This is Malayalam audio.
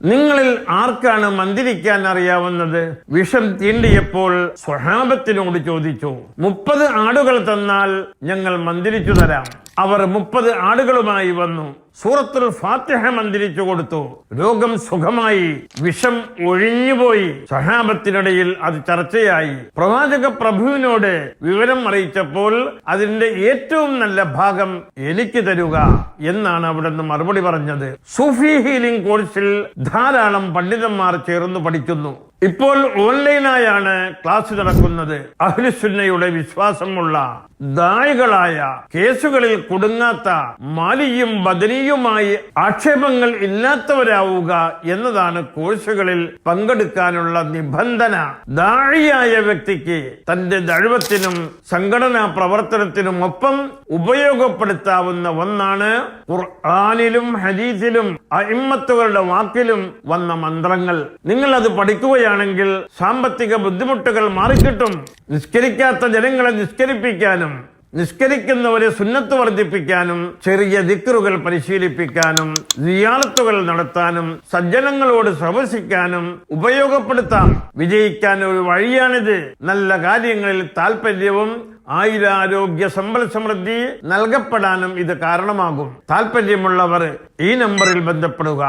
നിങ്ങളിൽ ആർക്കാണ് മന്ത്രിക്കാൻ അറിയാവുന്നത്? വിഷം തീണ്ടിയപ്പോൾ സ്വഹാബത്തിനോട് ചോദിച്ചു. 30 ആടുകൾ തന്നാൽ ഞങ്ങൾ മന്ത്രിച്ചു തരാം. അവർ 30 ആടുകളുമായി വന്നു. സൂറത്തുൽ ഫാത്തിഹ മന്ത്രിച്ചു കൊടുത്തു. രോഗം സുഖമായി, വിഷം ഒഴിഞ്ഞുപോയി. സഹാബത്തിനിടയിൽ അത് ചർച്ചയായി. പ്രവാചക പ്രഭുവിനോട് വിവരം അറിയിച്ചപ്പോൾ അതിന്റെ ഏറ്റവും നല്ല ഭാഗം എനിക്ക് തരുക എന്നാണ് അവിടുന്ന് മറുപടി പറഞ്ഞത്. സൂഫി ഹീലിംഗ് കോഴ്സിൽ ധാരാളം പണ്ഡിതന്മാർ ചേർന്ന് പഠിക്കുന്നു. ഇപ്പോൾ ഓൺലൈനായാണ് ക്ലാസ് നടക്കുന്നത്. അഹ്ലുസുന്നയുടെ വിശ്വാസമുള്ള ദായികളായ, കേസുകളിൽ കുടുങ്ങാത്ത, മാലിയും ബദനിയുമായി ആക്ഷേപങ്ങൾ ഇല്ലാത്തവരാവുക എന്നതാണ് കോഴ്സുകളിൽ പങ്കെടുക്കാനുള്ള നിബന്ധന. ദാഴിയായ വ്യക്തിക്ക് തന്റെ ദഅവത്തിനും സംഘടനാ പ്രവർത്തനത്തിനും ഒപ്പം ഉപയോഗപ്പെടുത്താവുന്ന ഒന്നാണ് ഖുർആനിലും ഹദീസിലും അഇമ്മത്തുകളുടെ വാക്കിലും വന്ന മന്ത്രങ്ങൾ. നിങ്ങൾ അത് പഠിക്കുകയാണെങ്കിൽ സാമ്പത്തിക ബുദ്ധിമുട്ടുകൾ മാറിക്കിട്ടും. നിസ്കരിക്കാത്ത ജനങ്ങളെ നിസ്കരിപ്പിക്കാനും, നിസ്കരിക്കുന്നവരെ സുന്നത്ത് വർദ്ധിപ്പിക്കാനും, ചെറിയ ദിക്റുകൾ പരിശീലിപ്പിക്കാനും, സിയാറത്തുകൾ നടത്താനും, സജ്ജനങ്ങളോട് സഹവസിക്കാനും ഉപയോഗപ്പെടുത്താം. വിജയിക്കാൻ ഒരു വഴിയാണിത്. നല്ല കാര്യങ്ങളിൽ താല്പര്യവും ആയുരാരോഗ്യ സമ്പൽ സമൃദ്ധി നൽകപ്പെടാനും ഇത് കാരണമാകും. താല്പര്യമുള്ളവർ ഈ നമ്പറിൽ ബന്ധപ്പെടുക.